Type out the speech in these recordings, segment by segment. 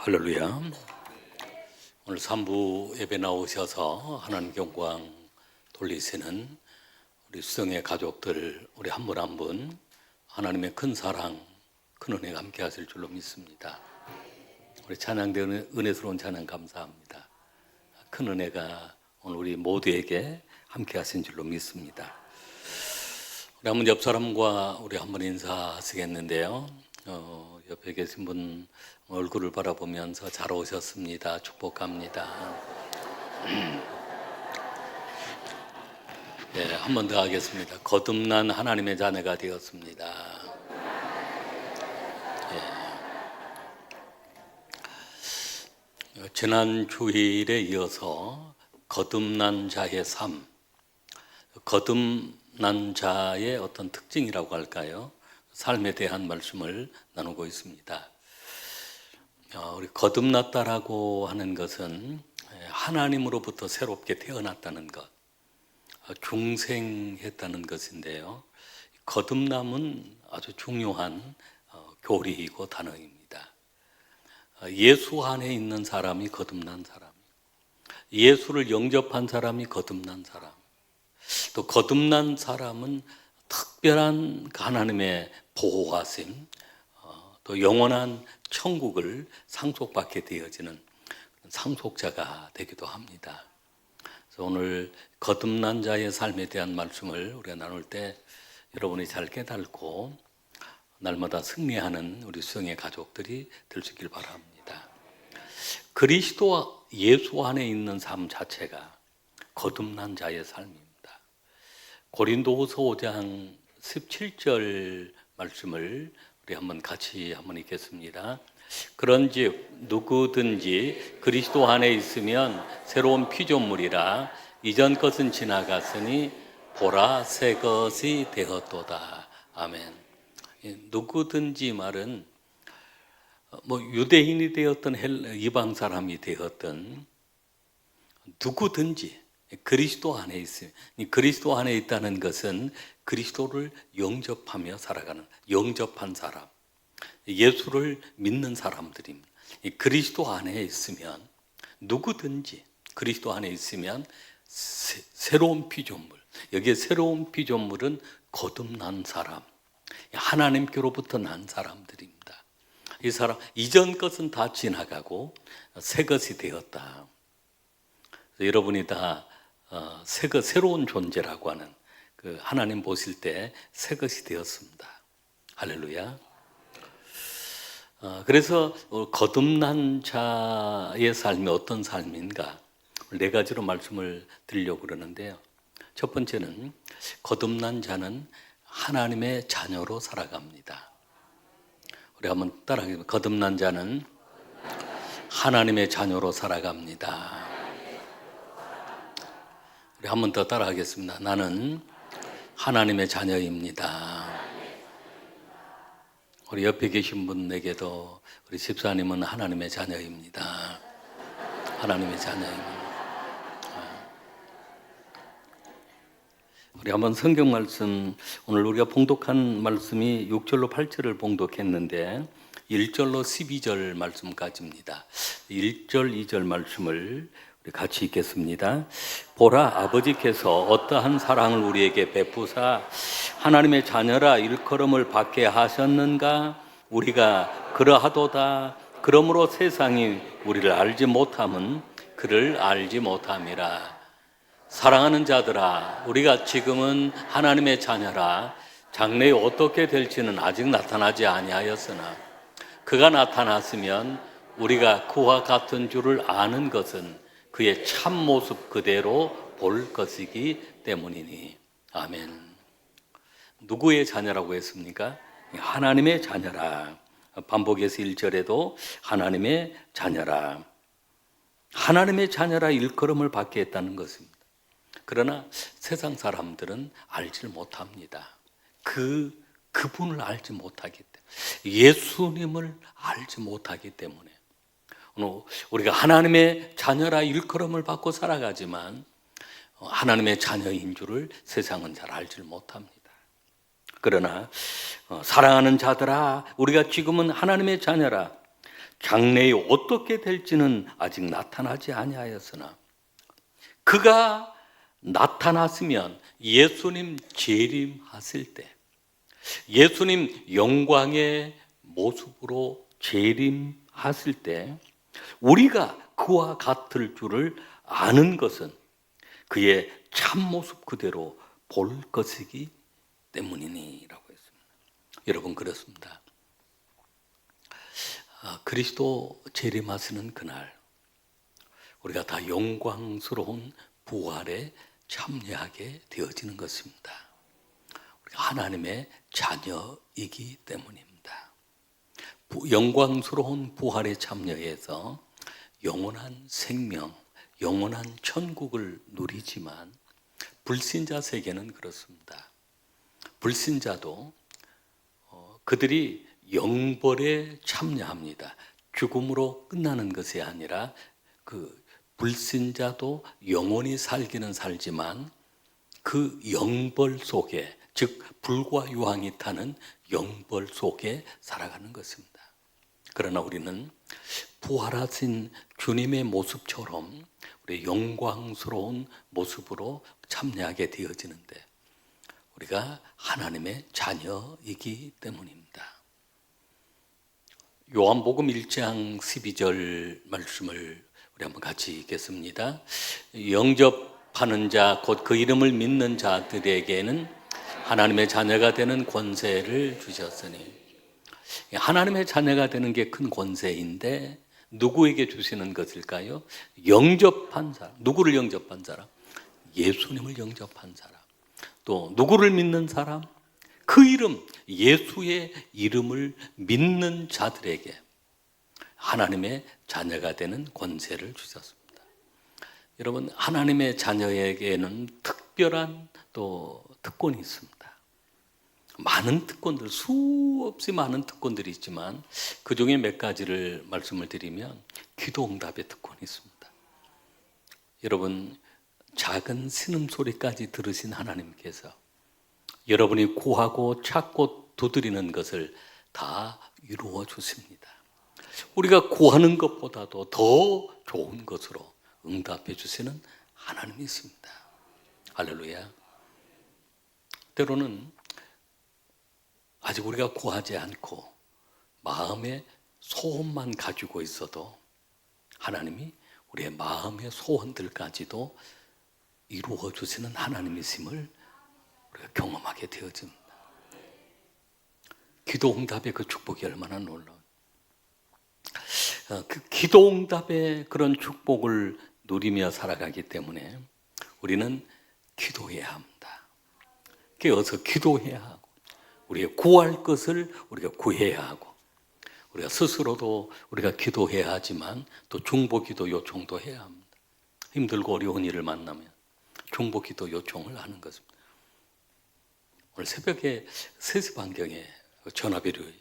할렐루야. 오늘 3부 예배 나오셔서 하나님 영광 돌리시는 우리 수성의 가족들, 우리 한 분 한 분 하나님의 큰 사랑, 큰 은혜가 함께 하실 줄로 믿습니다. 우리 찬양대 은혜스러운 찬양 감사합니다. 큰 은혜가 오늘 우리 모두에게 함께 하신 줄로 믿습니다. 우리 한번 옆 사람과 우리 한번 인사하시겠는데요. 옆에 계신 분 얼굴을 바라보면서 잘 오셨습니다. 축복합니다. 네, 한 번 더 하겠습니다. 거듭난 하나님의 자녀가 되었습니다. 네. 지난 주일에 이어서 거듭난 자의 삶, 거듭난 자의 어떤 특징이라고 할까요? 삶에 대한 말씀을 나누고 있습니다. 우리 거듭났다라고 하는 것은 하나님으로부터 새롭게 태어났다는 것, 중생했다는 것인데요. 거듭남은 아주 중요한 교리이고 단어입니다. 예수 안에 있는 사람이 거듭난 사람, 예수를 영접한 사람이 거듭난 사람, 또 거듭난 사람은 특별한 하나님의 보호하심, 또 영원한 천국을 상속받게 되어지는 상속자가 되기도 합니다. 그래서 오늘 거듭난 자의 삶에 대한 말씀을 우리가 나눌 때 여러분이 잘 깨닫고 날마다 승리하는 우리 수영의 가족들이 될 수 있길 바랍니다. 그리스도 예수 안에 있는 삶 자체가 거듭난 자의 삶입니다. 고린도후서 5장 17절 말씀을 우리 한번 같이 한번 읽겠습니다. 그런즉 누구든지 그리스도 안에 있으면 새로운 피조물이라 이전 것은 지나갔으니 보라 새 것이 되었도다. 아멘. 누구든지 말은 유대인이 되었던 이방 사람이 되었던 누구든지 그리스도 안에 있어요. 그리스도 안에 있다는 것은 그리스도를 영접하며 살아가는 영접한 사람, 예수를 믿는 사람들입니다. 그리스도 안에 있으면 누구든지 그리스도 안에 있으면 새로운 피조물, 여기에 새로운 피조물은 거듭난 사람, 하나님께로부터 난 사람들입니다. 이 사람 이전 것은 다 지나가고 새 것이 되었다. 여러분이 다 새로운 존재라고 하는 그 하나님 보실 때 새 것이 되었습니다. 할렐루야. 그래서 거듭난 자의 삶이 어떤 삶인가? 네 가지로 말씀을 드리려고 그러는데요. 첫 번째는 거듭난 자는 하나님의 자녀로 살아갑니다. 우리 한번 따라하겠습니다. 거듭난 자는 하나님의 자녀로 살아갑니다. 우리 한 번 더 따라하겠습니다. 나는 하나님의 자녀입니다. 우리 옆에 계신 분에게도 우리 집사님은 하나님의 자녀입니다. 하나님의 자녀입니다. 우리 한번 성경 말씀, 오늘 우리가 봉독한 말씀이 6절로 8절을 봉독했는데 1절로 12절 말씀까지입니다. 1절, 2절 말씀을 같이 읽겠습니다. 보라, 아버지께서 어떠한 사랑을 우리에게 베푸사 하나님의 자녀라 일컬음을 받게 하셨는가? 우리가 그러하도다. 그러므로 세상이 우리를 알지 못함은 그를 알지 못함이라. 사랑하는 자들아, 우리가 지금은 하나님의 자녀라. 장래에 어떻게 될지는 아직 나타나지 아니하였으나 그가 나타났으면 우리가 그와 같은 줄을 아는 것은 그의 참모습 그대로 볼 것이기 때문이니. 아멘. 누구의 자녀라고 했습니까? 하나님의 자녀라. 반복해서 1절에도 하나님의 자녀라. 하나님의 자녀라 일컬음을 받게 했다는 것입니다. 그러나 세상 사람들은 알지 못합니다. 그분을 알지 못하기 때문에, 예수님을 알지 못하기 때문에 우리가 하나님의 자녀라 일컬음을 받고 살아가지만 하나님의 자녀인 줄을 세상은 잘 알지 못합니다. 그러나 사랑하는 자들아, 우리가 지금은 하나님의 자녀라. 장래에 어떻게 될지는 아직 나타나지 아니하였으나 그가 나타났으면 예수님 재림하실 때, 예수님 영광의 모습으로 재림하실 때 우리가 그와 같을 줄을 아는 것은 그의 참모습 그대로 볼 것이기 때문이니라고 했습니다. 여러분, 그렇습니다. 그리스도 재림하시는 그날 우리가 다 영광스러운 부활에 참여하게 되어지는 것입니다. 우리가 하나님의 자녀이기 때문입니다. 영광스러운 부활에 참여해서 영원한 생명, 영원한 천국을 누리지만 불신자 세계는 그렇습니다. 불신자도 그들이 영벌에 참여합니다. 죽음으로 끝나는 것이 아니라 그 불신자도 영원히 살기는 살지만 그 영벌 속에, 즉 불과 유황이 타는 영벌 속에 살아가는 것입니다. 그러나 우리는 부활하신 주님의 모습처럼 우리 영광스러운 모습으로 참여하게 되어지는데 우리가 하나님의 자녀이기 때문입니다. 요한복음 1장 12절 말씀을 우리 한번 같이 읽겠습니다. 영접하는 자, 곧 그 이름을 믿는 자들에게는 하나님의 자녀가 되는 권세를 주셨으니, 하나님의 자녀가 되는 게 큰 권세인데 누구에게 주시는 것일까요? 영접한 사람. 누구를 영접한 사람? 예수님을 영접한 사람. 또 누구를 믿는 사람? 그 이름, 예수의 이름을 믿는 자들에게 하나님의 자녀가 되는 권세를 주셨습니다. 여러분, 하나님의 자녀에게는 특별한 또 특권이 있습니다. 많은 특권들, 수없이 많은 특권들이 있지만 그 중에 몇 가지를 말씀을 드리면 기도응답의 특권이 있습니다. 여러분, 작은 신음소리까지 들으신 하나님께서 여러분이 구하고 찾고 두드리는 것을 다 이루어 주십니다. 우리가 구하는 것보다도 더 좋은 것으로 응답해 주시는 하나님이십니다. 할렐루야. 때로는 아직 우리가 구하지 않고 마음의 소원만 가지고 있어도 하나님이 우리의 마음의 소원들까지도 이루어 주시는 하나님이심을 우리가 경험하게 되어집니다. 기도응답의 그 축복이 얼마나 놀라워요. 그 기도응답의 그런 축복을 누리며 살아가기 때문에 우리는 기도해야 합니다. 깨어서 기도해야 하고 우리가 구할 것을 우리가 구해야 하고 우리가 스스로도 우리가 기도해야 하지만 또 중보기도 요청도 해야 합니다. 힘들고 어려운 일을 만나면 중보기도 요청을 하는 것입니다. 오늘 새벽에 3시 반경에 전화벨이,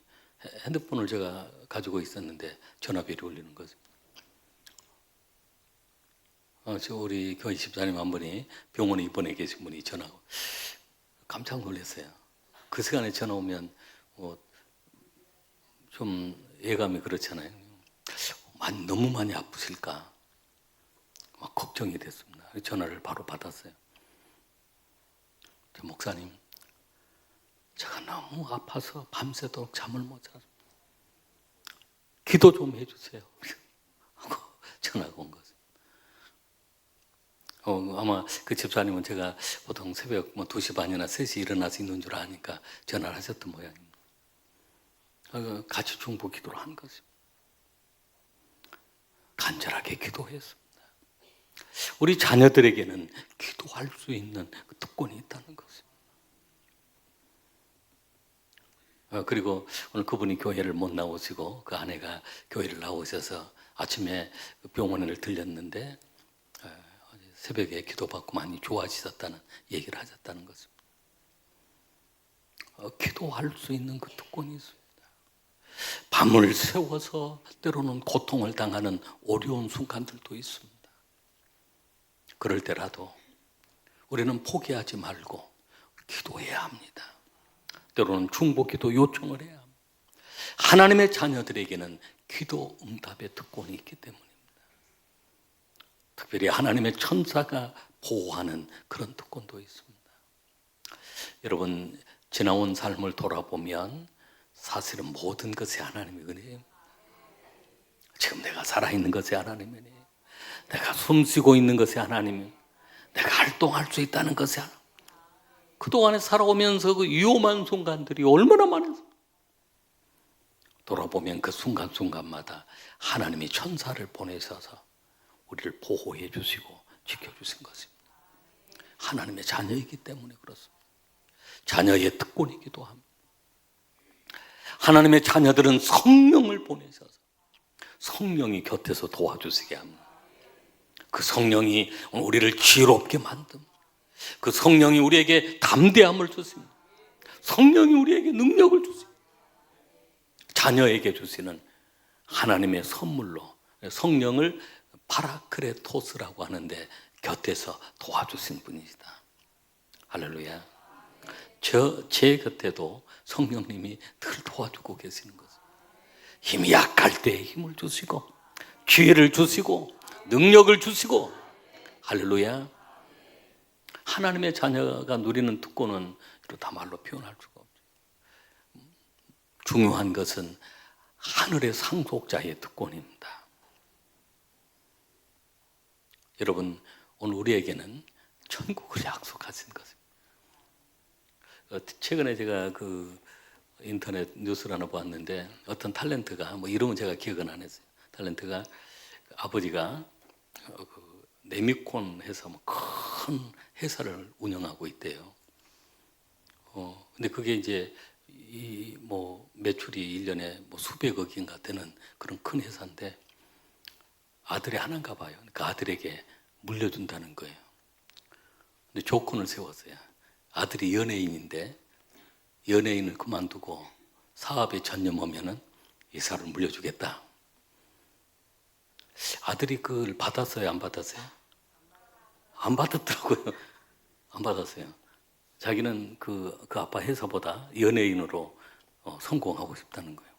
핸드폰을 제가 가지고 있었는데 전화벨이 울리는 거죠. 우리 교회 집사님 한 분이 병원에 입원해 계신 분이 전화하고 깜짝 놀랐어요. 그 시간에 전화 오면 좀 예감이 그렇잖아요. 너무 많이 아프실까 막 걱정이 됐습니다. 전화를 바로 받았어요. 목사님, 제가 너무 아파서 밤새도록 잠을 못 자서 기도 좀 해주세요 하고 전화가 온 거죠. 아마 그 집사님은 제가 보통 새벽 2시 반이나 3시 일어나서 있는 줄 아니까 전화를 하셨던 모양입니다. 같이 중보 기도를 한 것입니다. 간절하게 기도했습니다. 우리 자녀들에게는 기도할 수 있는 그 특권이 있다는 것입니다. 그리고 오늘 그분이 교회를 못 나오시고 그 아내가 교회를 나오셔서 아침에 병원을 들렸는데 새벽에 기도받고 많이 좋아지셨다는 얘기를 하셨다는 것입니다. 기도할 수 있는 그 특권이 있습니다. 밤을 새워서 때로는 고통을 당하는 어려운 순간들도 있습니다. 그럴 때라도 우리는 포기하지 말고 기도해야 합니다. 때로는 중보기도 요청을 해야 합니다. 하나님의 자녀들에게는 기도 응답의 특권이 있기 때문입니다. 특별히 하나님의 천사가 보호하는 그런 특권도 있습니다. 여러분, 지나온 삶을 돌아보면 사실은 모든 것이 하나님의 은혜예요. 지금 내가 살아있는 것이 하나님의 은혜예요. 내가 숨쉬고 있는 것이 하나님이에요. 내가 활동할 수 있다는 것이 하나님. 그동안에 살아오면서 그 위험한 순간들이 얼마나 많았어요. 돌아보면 그 순간순간마다 하나님이 천사를 보내셔서 우리를 보호해 주시고 지켜주신 것입니다. 하나님의 자녀이기 때문에 그렇습니다. 자녀의 특권이기도 합니다. 하나님의 자녀들은 성령을 보내셔서 성령이 곁에서 도와주시게 합니다. 그 성령이 우리를 지혜롭게 만듭니다. 그 성령이 우리에게 담대함을 주십니다. 성령이 우리에게 능력을 주십니다. 자녀에게 주시는 하나님의 선물로 성령을 파라크레토스라고 하는데 곁에서 도와주신 분이시다. 할렐루야. 제 곁에도 성령님이 늘 도와주고 계시는 거죠. 힘이 약할 때 힘을 주시고 기회를 주시고 능력을 주시고, 할렐루야. 하나님의 자녀가 누리는 특권은 이렇다 말로 표현할 수가 없죠. 중요한 것은 하늘의 상속자의 특권입니다. 여러분, 오늘 우리에게는 천국을 약속하신 것입니다. 최근에 제가 그 인터넷 뉴스를 하나 보았는데 어떤 탤런트가, 뭐 이름은 제가 기억은 안 했어요. 탤런트가 아버지가 그 네미콘 회사 큰 회사를 운영하고 있대요. 근데 그게 이제 뭐 매출이 1년에 뭐 수백억인가 되는 그런 큰 회사인데 아들이 하나인가 봐요. 그러니까 아들에게 물려준다는 거예요. 근데 조건을 세웠어요. 아들이 연예인인데 연예인을 그만두고 사업에 전념하면은 이 사람을 물려주겠다. 아들이 그걸 받았어요? 안 받았어요? 안 받았더라고요. 안 받았어요. 자기는 그 아빠 회사보다 연예인으로 성공하고 싶다는 거예요.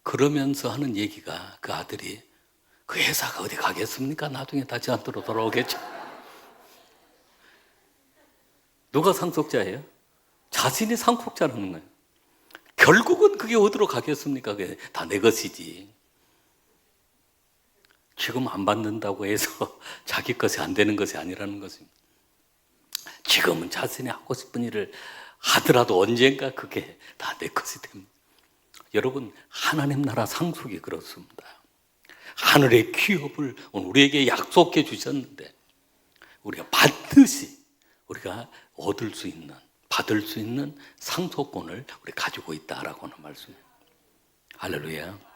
그러면서 하는 얘기가 그 아들이 그 회사가 어디 가겠습니까? 나중에 다시 한테로 돌아오겠죠. 누가 상속자예요? 자신이 상속자라는 거예요. 결국은 그게 어디로 가겠습니까? 그게 다 내 것이지. 지금 안 받는다고 해서 자기 것이 안 되는 것이 아니라는 것입니다. 지금은 자신이 하고 싶은 일을 하더라도 언젠가 그게 다 내 것이 됩니다. 여러분, 하나님 나라 상속이 그렇습니다. 하늘의 기업을 우리에게 약속해 주셨는데 우리가 반드시 우리가 얻을 수 있는, 받을 수 있는 상속권을 우리 가지고 있다라고 하는 말씀이에요. 할렐루야.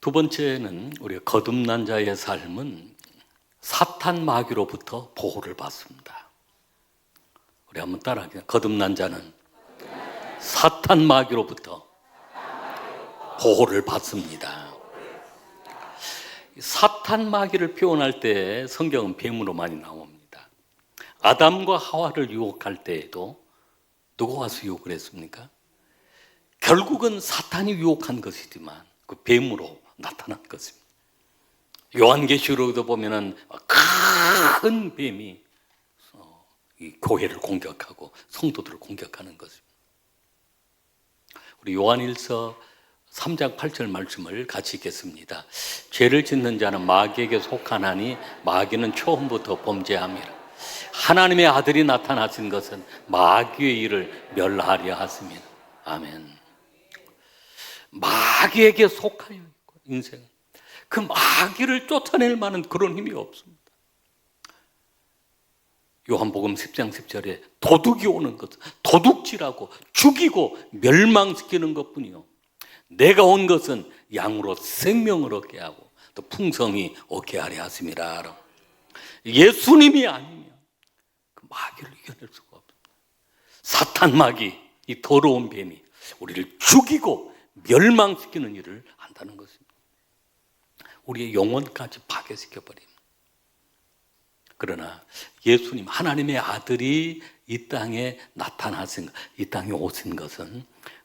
두 번째는 우리가 거듭난 자의 삶은 사탄 마귀로부터 보호를 받습니다. 우리 한번 따라하겠습니다. 거듭난 자는 사탄 마귀로부터 보호를 받습니다. 사탄 마귀를 표현할 때 성경은 뱀으로 많이 나옵니다. 아담과 하와를 유혹할 때에도 누가 와서 유혹을 했습니까? 결국은 사탄이 유혹한 것이지만 그 뱀으로 나타난 것입니다. 요한계시록에도 보면은 큰 뱀이 이 교회를 공격하고 성도들을 공격하는 것입니다. 우리 요한일서 3장 8절 말씀을 같이 읽겠습니다. 죄를 짓는 자는 마귀에게 속하나니 마귀는 처음부터 범죄함이라. 하나님의 아들이 나타나신 것은 마귀의 일을 멸하려 하십니다. 아멘. 마귀에게 속하여 있고 인생은 그 마귀를 쫓아낼 만한 그런 힘이 없습니다. 요한복음 10장 10절에 도둑이 오는 것, 도둑질하고 죽이고 멸망시키는 것뿐이요, 내가 온 것은 양으로 생명을 얻게 하고 또 풍성히 얻게 하려 하심이라. 예수님이 아니면 그 마귀를 이겨낼 수가 없습니다. 사탄 마귀, 이 더러운 뱀이 우리를 죽이고 멸망시키는 일을 한다는 것입니다. 우리의 영혼까지 파괴시켜버립니다. 그러나 예수님, 하나님의 아들이 이 땅에 나타나신, 이 땅에 오신 것은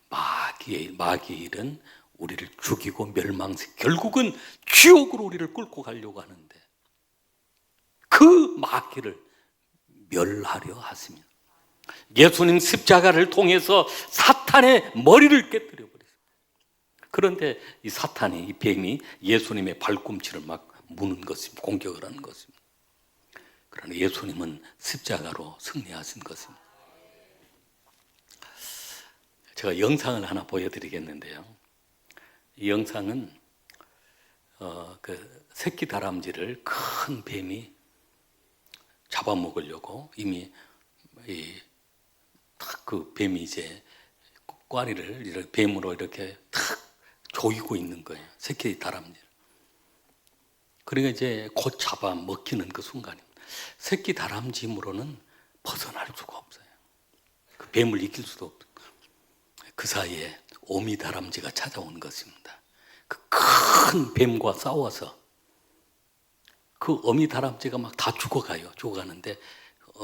마귀의 일은 우리를 죽이고 멸망시 결국은 지옥으로 우리를 끌고 가려고 하는데 그 마귀를 멸하려 하십니다. 예수님 십자가를 통해서 사탄의 머리를 깨뜨려 버렸어요. 그런데 이 사탄이, 이 뱀이 예수님의 발꿈치를 막 무는 것입니다. 공격을 하는 것입니다. 그러나 예수님은 십자가로 승리하신 것입니다. 제가 영상을 하나 보여드리겠는데요. 이 영상은 그 새끼 다람쥐를 큰 뱀이 잡아먹으려고 이미 딱 그 뱀이 이제 꽈리를 이렇게 뱀으로 이렇게 탁 조이고 있는 거예요. 새끼 다람쥐를. 그러니까 이제 곧 잡아 먹히는 그 순간입니다. 새끼 다람쥐 힘으로는 벗어날 수가 없어요. 그 뱀을 이길 수도 없어요. 그 사이에 오미 다람쥐가 찾아온 것입니다. 그 큰 뱀과 싸워서 그 어미 다람쥐가 막 다 죽어가요. 죽어가는데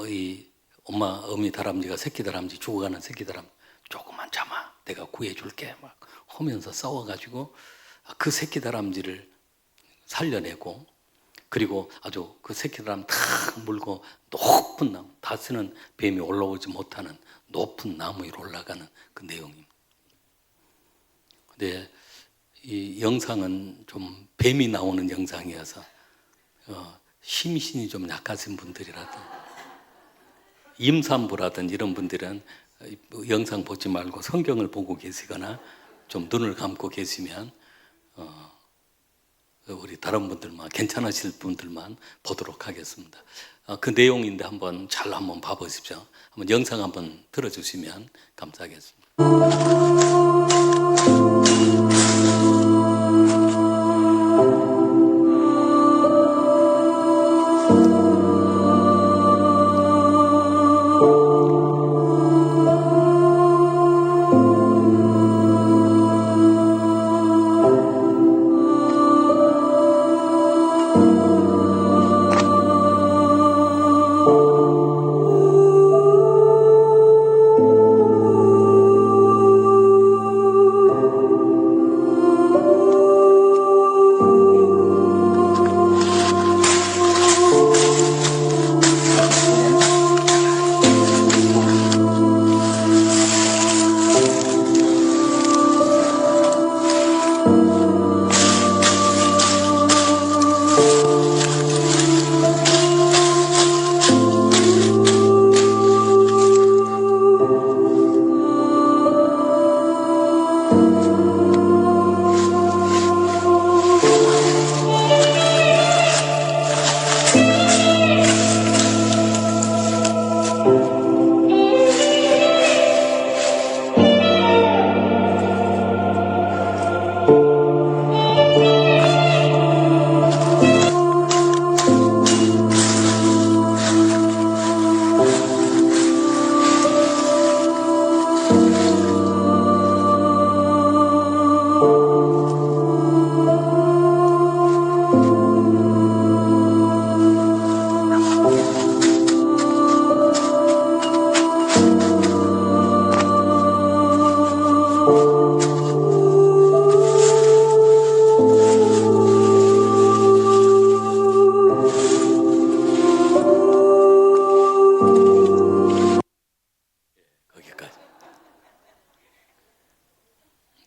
이 어미 다람쥐가 새끼 다람쥐 죽어가는 새끼 다람쥐 조금만 참아 내가 구해줄게 막 하면서 싸워가지고 그 새끼 다람쥐를 살려내고 그리고 아주 그 새끼 다람쥐 탁 물고 높은 나무 다시는 뱀이 올라오지 못하는 높은 나무 위로 올라가는 그 내용입니다. 근데 이 영상은 좀 뱀이 나오는 영상이어서 심신이 좀 약하신 분들이라든 임산부라든 이런 분들은 영상 보지 말고 성경을 보고 계시거나 좀 눈을 감고 계시면 우리 다른 분들만 괜찮으실 분들만 보도록 하겠습니다. 그 내용인데 한번 봐보십시오. 한번 영상 한번 들어주시면 감사하겠습니다.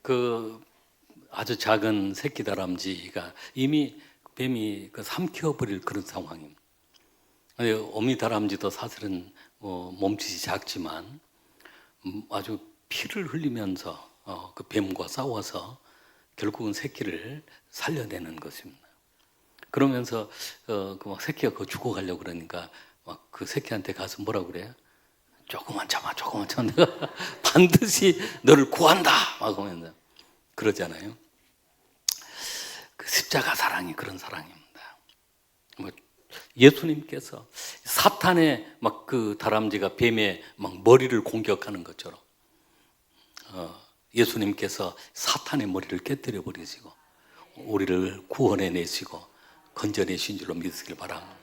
그 아주 작은 새끼 다람쥐가 이미 뱀이 삼켜버릴 그런 상황입니다. 어미 다람쥐도 사실은 몸짓이 작지만 아주 피를 흘리면서 그 뱀과 싸워서 결국은 새끼를 살려내는 것입니다. 그러면서 막 새끼가 죽어가려고 그러니까 막 그 새끼한테 가서 뭐라고 그래요? 조금만 참아, 내가 반드시 너를 구한다 막 하면서 그러잖아요. 그 십자가 사랑이 그런 사랑입니다. 예수님께서 사탄의 막 그 다람쥐가 뱀의 막 머리를 공격하는 것처럼 예수님께서 사탄의 머리를 깨뜨려 버리시고 우리를 구원해 내시고 건져내신 줄로 믿으시길 바랍니다.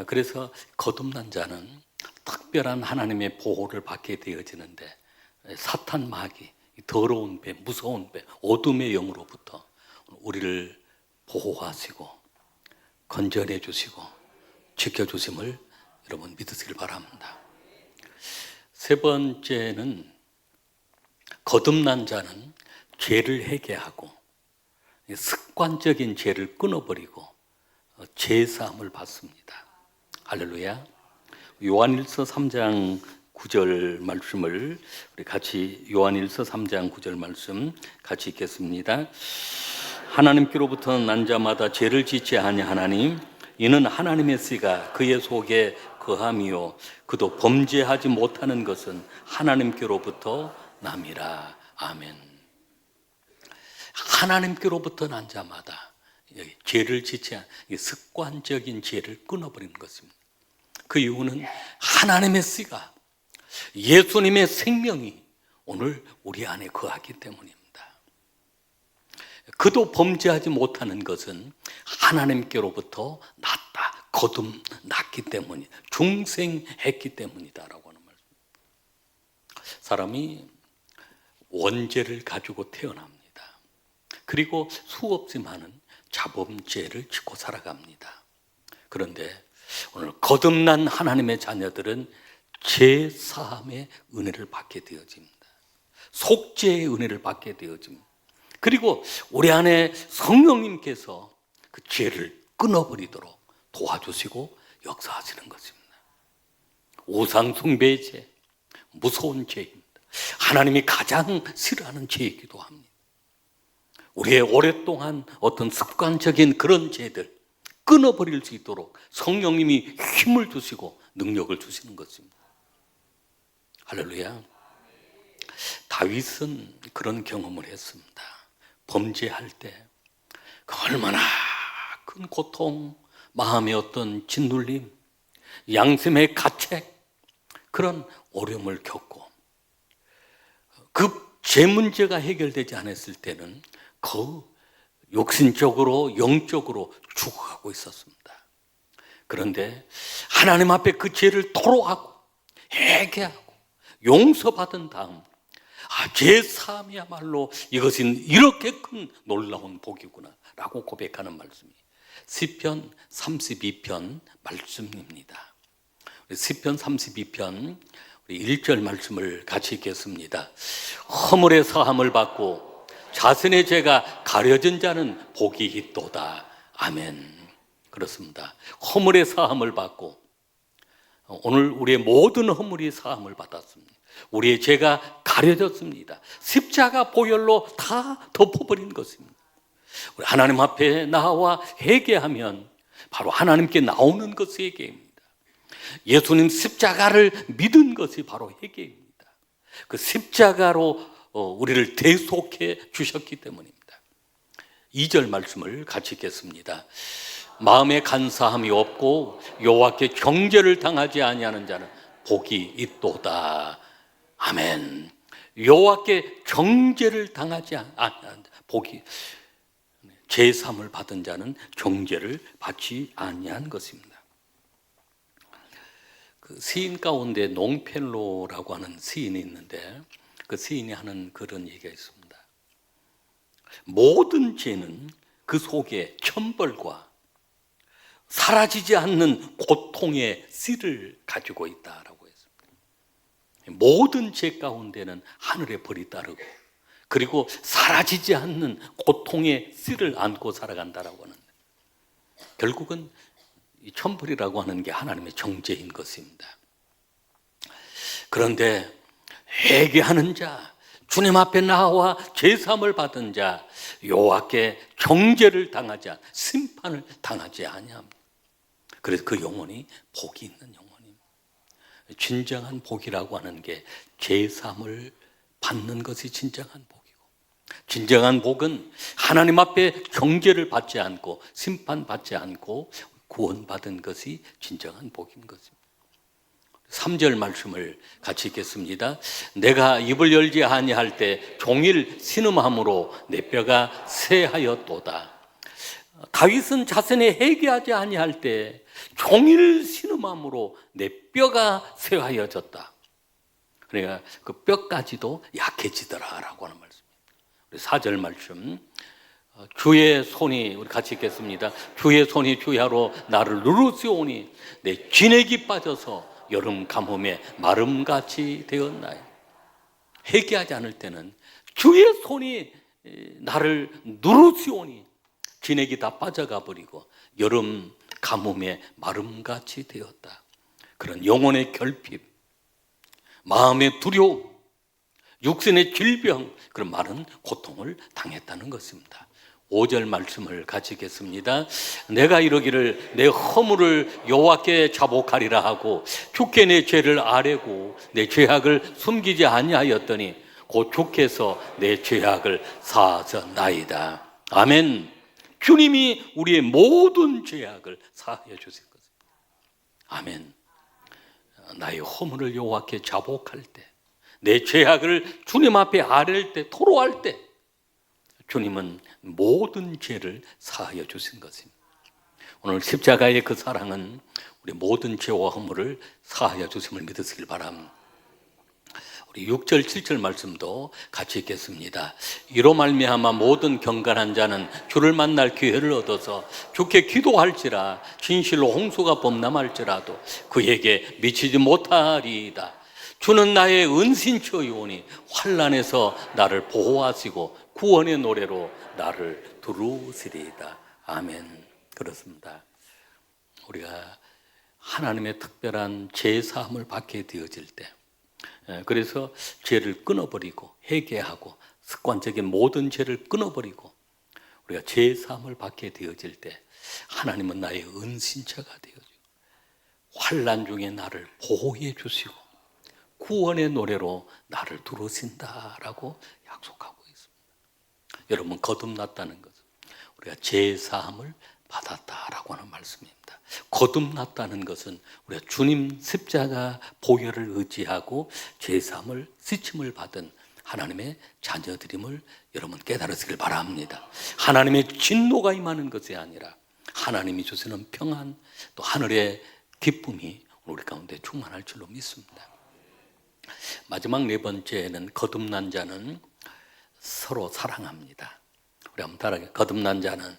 그래서 거듭난 자는 특별한 하나님의 보호를 받게 되어지는데 사탄 마귀, 더러운 배, 무서운 배, 어둠의 영으로부터 우리를 보호하시고 건전해 주시고 지켜주심을 여러분 믿으시길 바랍니다. 세 번째는 거듭난 자는 죄를 회개하고 습관적인 죄를 끊어버리고 죄사함을 받습니다. 할렐루야. 요한일서 3장 9절 말씀을 우리 같이 요한일서 3장 9절 말씀 같이 읽겠습니다. 하나님께로부터 난 자마다 죄를 짓지 아니하나니 이는 하나님의 씨가 그의 속에 거함이요 그도 범죄하지 못하는 것은 하나님께로부터 남이라. 아멘. 하나님께로부터 난 자마다 죄를 짓지 않은 습관적인 죄를 끊어버리는 것입니다. 그 이유는 하나님의 씨가 예수님의 생명이 오늘 우리 안에 거하기 때문입니다. 그도 범죄하지 못하는 것은 하나님께로부터 났다, 거듭났기 때문이, 중생했기 때문이다라고 하는 말씀. 사람이 원죄를 가지고 태어납니다. 그리고 수없이 많은 자범죄를 짓고 살아갑니다. 그런데 오늘 거듭난 하나님의 자녀들은 죄 사함의 은혜를 받게 되어집니다. 속죄의 은혜를 받게 되어집니다. 그리고 우리 안에 성령님께서 그 죄를 끊어버리도록 도와주시고 역사하시는 것입니다. 우상 숭배의 죄, 무서운 죄입니다. 하나님이 가장 싫어하는 죄이기도 합니다. 우리의 오랫동안 어떤 습관적인 그런 죄들 끊어버릴 수 있도록 성령님이 힘을 주시고 능력을 주시는 것입니다. 할렐루야. 다윗은 그런 경험을 했습니다. 범죄할 때 얼마나 큰 고통, 마음의 어떤 짓눌림, 양심의 가책, 그런 어려움을 겪고 그 죄 문제가 해결되지 않았을 때는 그 육신적으로 영적으로 죽어가고 있었습니다. 그런데 하나님 앞에 그 죄를 토로하고 회개하고 용서받은 다음 죄 사함이야말로 이것은 이렇게 큰 놀라운 복이구나 라고 고백하는 말씀이 시편 32편 말씀입니다. 시편 32편 1절 말씀을 같이 읽겠습니다. 허물의 사함을 받고 자신의 죄가 가려진 자는 복이 있도다. 아멘. 그렇습니다. 허물의 사함을 받고 오늘 우리의 모든 허물이 사함을 받았습니다. 우리의 죄가 가려졌습니다. 십자가 보혈로 다 덮어버린 것입니다. 우리 하나님 앞에 나와 회개하면 바로 하나님께 나오는 것이 회개입니다. 예수님 십자가를 믿은 것이 바로 회개입니다. 그 십자가로 우리를 대속해 주셨기 때문입니다. 2절 말씀을 같이 읽겠습니다. 마음에 간사함이 없고 여호와께 경죄를 당하지 아니하는 자는 복이 있도다. 아멘. 여호와께 경죄를 당하지 아니하는 자, 복이, 제삼을 받은 자는 경죄를 받지 아니한 것입니다. 그 시인 가운데 농펠로라고 하는 시인이 있는데 그 시인이 하는 그런 얘기가 있습니다. 모든 죄는 그 속에 천벌과 사라지지 않는 고통의 씨를 가지고 있다라고 했습니다. 모든 죄 가운데는 하늘의 벌이 따르고 그리고 사라지지 않는 고통의 씨를 안고 살아간다라고 하는데 결국은 이 천벌이라고 하는 게 하나님의 정죄인 것입니다. 그런데 회개하는 자, 주님 앞에 나와 죄사함을 받은 자, 여호와께 정죄를 당하지 않, 심판을 당하지 아니합니다. 그래서 그 영혼이 복이 있는 영혼입니다. 진정한 복이라고 하는 게 죄사함을 받는 것이 진정한 복이고, 진정한 복은 하나님 앞에 정죄를 받지 않고 심판받지 않고 구원받은 것이 진정한 복인 것입니다. 3절 말씀을 같이 읽겠습니다. 내가 입을 열지 아니할 때 종일 신음함으로 내 뼈가 쇠하였도다. 다윗은 자신이 회개하지 아니할 때 종일 신음함으로 내 뼈가 쇠하여졌다. 그러니까 그 뼈까지도 약해지더라라고 하는 말씀입니다. 우리 4절 말씀, 주의 손이, 우리 같이 읽겠습니다. 주의 손이 주야로 나를 누르시오니 내 진액이 빠져서 여름 가뭄에 마름같이 되었나요. 회개하지 않을 때는 주의 손이 나를 누르시오니 진액이 다 빠져가 버리고 여름 가뭄에 마름같이 되었다. 그런 영혼의 결핍, 마음의 두려움, 육신의 질병, 그런 많은 고통을 당했다는 것입니다. 5절 말씀을 같이 읽겠습니다. 내가 이러기를 내 허물을 여호와께 자복하리라 하고 주께 내 죄를 아뢰고 내 죄악을 숨기지 아니하였더니 곧 주께서 내 죄악을 사하셨나이다. 아멘. 주님이 우리의 모든 죄악을 사하여 주실 것입니다. 아멘. 나의 허물을 여호와께 자복할 때, 내 죄악을 주님 앞에 아뢰을 때, 토로할 때 주님은 모든 죄를 사하여 주신 것입니다. 오늘 십자가의 그 사랑은 우리 모든 죄와 허물을 사하여 주심을 믿으시길 바랍니다. 우리 6절 7절 말씀도 같이 읽겠습니다. 이로 말미암아 모든 경건한 자는 주를 만날 기회를 얻어서 주께 기도할지라 진실로 홍수가 범람할지라도 그에게 미치지 못하리이다. 주는 나의 은신처이오니 환난에서 나를 보호하시고 구원의 노래로 나를 두루시리이다. 아멘. 그렇습니다. 우리가 하나님의 특별한 제사함을 받게 되어질 때, 그래서 죄를 끊어버리고 회개하고 습관적인 모든 죄를 끊어버리고 우리가 제사함을 받게 되어질 때 하나님은 나의 은신처가 되어지고 환난 중에 나를 보호해 주시고 구원의 노래로 나를 두르신다라고 약속하고 있습니다. 여러분, 거듭났다는 것은 우리가 제사함을 받았다라고 하는 말씀입니다. 거듭났다는 것은 우리가 주님 십자가 보혈을 의지하고 제사함을 씻음을 받은 하나님의 자녀들임을 여러분 깨달으시길 바랍니다. 하나님의 진노가 임하는 것이 아니라 하나님이 주시는 평안, 또 하늘의 기쁨이 우리 가운데 충만할 줄로 믿습니다. 마지막 네 번째는 거듭난 자는 서로 사랑합니다. 우리 한번 따라해. 거듭난 자는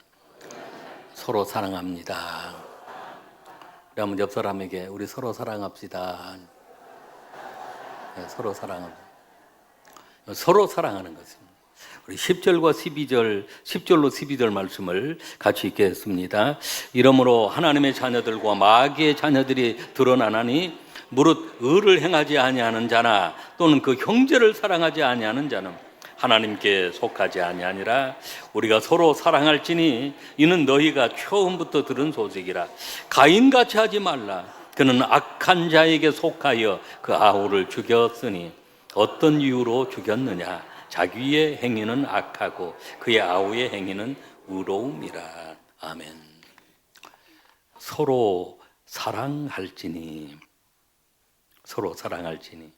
서로 사랑합니다. 우리 한번 옆 사람에게 우리 서로 사랑합시다. 네, 서로 사랑합니다. 서로 사랑하는 것입니다. 우리 10절과 12절, 10절로 12절 말씀을 같이 읽겠습니다. 이러므로 하나님의 자녀들과 마귀의 자녀들이 드러나나니 무릇 의를 행하지 아니하는 자나 또는 그 형제를 사랑하지 아니하는 자는 하나님께 속하지 아니하니라. 우리가 서로 사랑할지니 이는 너희가 처음부터 들은 소식이라. 가인같이 하지 말라. 그는 악한 자에게 속하여 그 아우를 죽였으니 어떤 이유로 죽였느냐. 자기의 행위는 악하고 그의 아우의 행위는 의로움이라. 아멘. 서로 사랑할지니, 서로 사랑할지니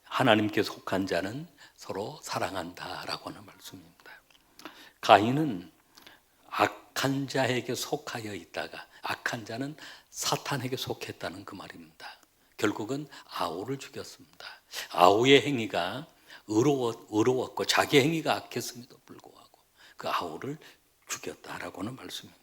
하나님께 속한 자는 서로 사랑한다라고 하는 말씀입니다. 가인은 악한 자에게 속하여 있다가 악한 자는 사탄에게 속했다는 그 말입니다. 결국은 아우를 죽였습니다. 아우의 행위가 의로웠고 자기 행위가 악했음에도 불구하고 그 아우를 죽였다라고 하는 말씀입니다.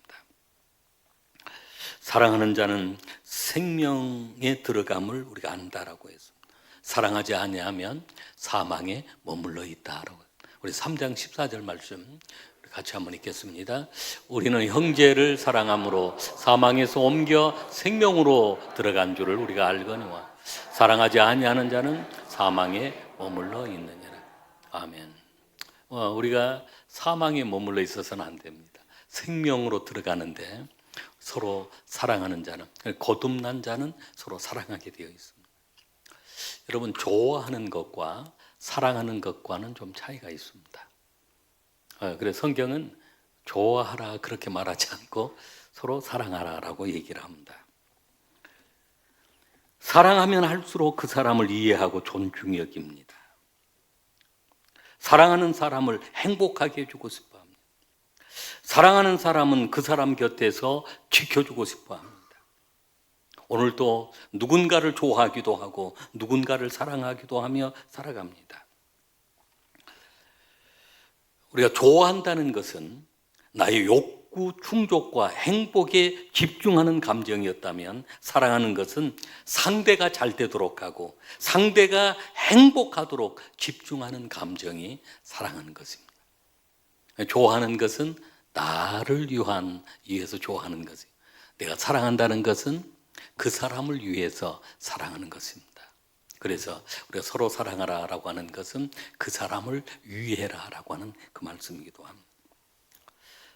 사랑하는 자는 생명에 들어감을 우리가 안다라고 했습니다. 사랑하지 아니하면 사망에 머물러 있다라고. 우리 3장 14절 말씀 같이 한번 읽겠습니다. 우리는 형제를 사랑함으로 사망에서 옮겨 생명으로 들어간 줄을 우리가 알거니와 사랑하지 아니하는 자는 사망에 머물러 있느니라. 아멘. 우리가 사망에 머물러 있어서는 안 됩니다. 생명으로 들어가는데 서로 사랑하는 자는, 거듭난 자는 서로 사랑하게 되어 있습니다. 여러분, 좋아하는 것과 사랑하는 것과는 좀 차이가 있습니다. 그래서 성경은 좋아하라 그렇게 말하지 않고 서로 사랑하라라고 얘기를 합니다. 사랑하면 할수록 그 사람을 이해하고 존중히 여깁니다. 사랑하는 사람을 행복하게 해주고 싶어 합니다. 사랑하는 사람은 그 사람 곁에서 지켜주고 싶어 합니다. 오늘도 누군가를 좋아하기도 하고 누군가를 사랑하기도 하며 살아갑니다. 우리가 좋아한다는 것은 나의 욕구, 충족과 행복에 집중하는 감정이었다면, 사랑하는 것은 상대가 잘 되도록 하고 상대가 행복하도록 집중하는 감정이 사랑하는 것입니다. 좋아하는 것은 나를 위해서 좋아하는 것이에요. 내가 사랑한다는 것은 그 사람을 위해서 사랑하는 것입니다. 그래서 우리가 서로 사랑하라라고 하는 것은 그 사람을 위해라라고 하는 그 말씀이기도 합니다.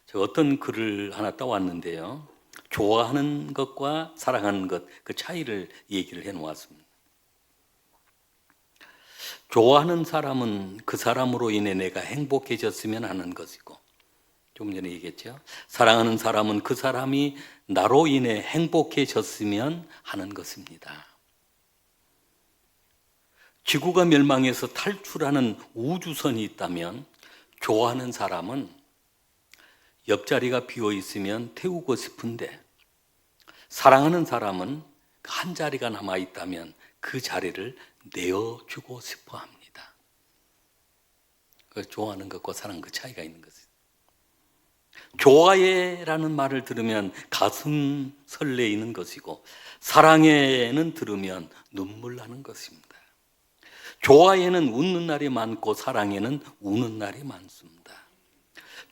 제가 어떤 글을 하나 따왔는데요, 좋아하는 것과 사랑하는 것, 그 차이를 얘기를 해놓았습니다. 좋아하는 사람은 그 사람으로 인해 내가 행복해졌으면 하는 것이고, 좀 전에 얘기했죠, 사랑하는 사람은 그 사람이 나로 인해 행복해졌으면 하는 것입니다. 지구가 멸망해서 탈출하는 우주선이 있다면 좋아하는 사람은 옆자리가 비어 있으면 태우고 싶은데, 사랑하는 사람은 한 자리가 남아 있다면 그 자리를 내어주고 싶어 합니다. 좋아하는 것과 사랑하는 그 차이가 있는 것이죠. 좋아해라는 말을 들으면 가슴 설레이는 것이고, 사랑해는 들으면 눈물 나는 것입니다. 좋아해는 웃는 날이 많고 사랑해는 우는 날이 많습니다.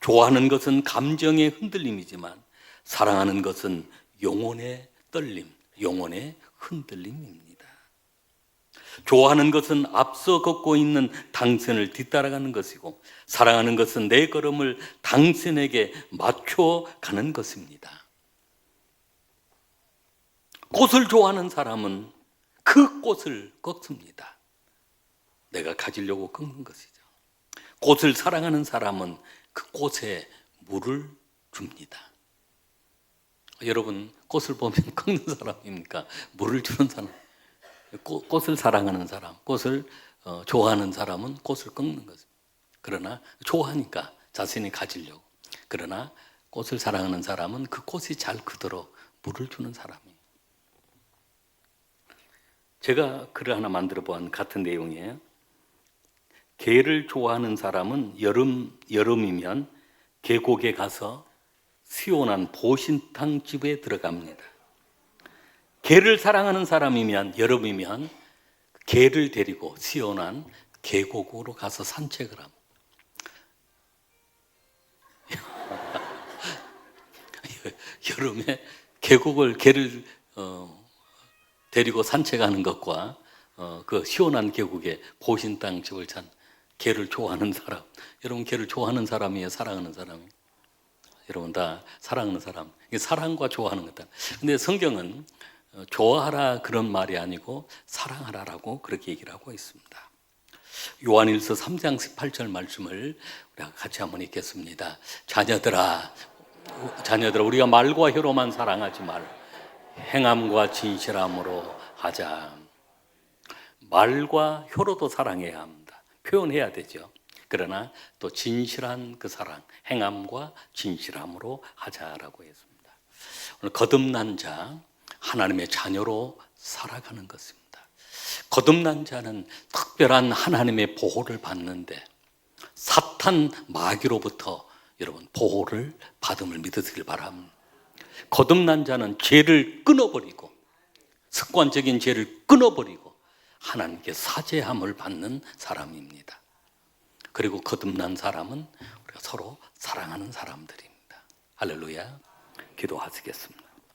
좋아하는 것은 감정의 흔들림이지만 사랑하는 것은 영혼의 떨림, 영혼의 흔들림입니다. 좋아하는 것은 앞서 걷고 있는 당신을 뒤따라가는 것이고, 사랑하는 것은 내 걸음을 당신에게 맞춰가는 것입니다. 꽃을 좋아하는 사람은 그 꽃을 꺾습니다. 내가 가지려고 꺾는 것이죠. 꽃을 사랑하는 사람은 그 꽃에 물을 줍니다. 여러분, 꽃을 보면 꺾는 사람입니까? 물을 주는 사람. 꽃을 사랑하는 사람, 꽃을 좋아하는 사람은 꽃을 꺾는 거죠. 그러나 좋아하니까 자신이 가지려고. 그러나 꽃을 사랑하는 사람은 그 꽃이 잘 크도록 물을 주는 사람이에요. 제가 글을 하나 만들어 본 같은 내용이에요. 게를 좋아하는 사람은 여름이면 계곡에 가서 시원한 보신탕 집에 들어갑니다. 게를 사랑하는 사람이면 여름이면 게를 데리고 시원한 계곡으로 가서 산책을 합니다. 여름에 게를 데리고 산책하는 것과 그 시원한 계곡에 보신탕 집을 찬 개를 좋아하는 사람, 여러분 개를 좋아하는 사람이에요, 사랑하는 사람이에요? 여러분 다 사랑하는 사람. 이게 사랑과 좋아하는 거다. 근데 성경은 좋아하라 그런 말이 아니고 사랑하라라고 그렇게 얘기를 하고 있습니다. 요한일서 3장 18절 말씀을 우리가 같이 한번 읽겠습니다. 자녀들아 우리가 말과 혀로만 사랑하지 말, 행함과 진실함으로 하자. 말과 혀로도 사랑해야 합니다. 표현해야 되죠. 그러나 또 진실한 그 사랑, 행함과 진실함으로 하자라고 했습니다. 오늘 거듭난 자, 하나님의 자녀로 살아가는 것입니다. 거듭난 자는 특별한 하나님의 보호를 받는데, 사탄 마귀로부터 여러분 보호를 받음을 믿으시길 바랍니다. 거듭난 자는 죄를 끊어버리고, 습관적인 죄를 끊어버리고 하나님께 사죄함을 받는 사람입니다. 그리고 거듭난 사람은 우리가 서로 사랑하는 사람들입니다. 할렐루야. 기도하시겠습니다.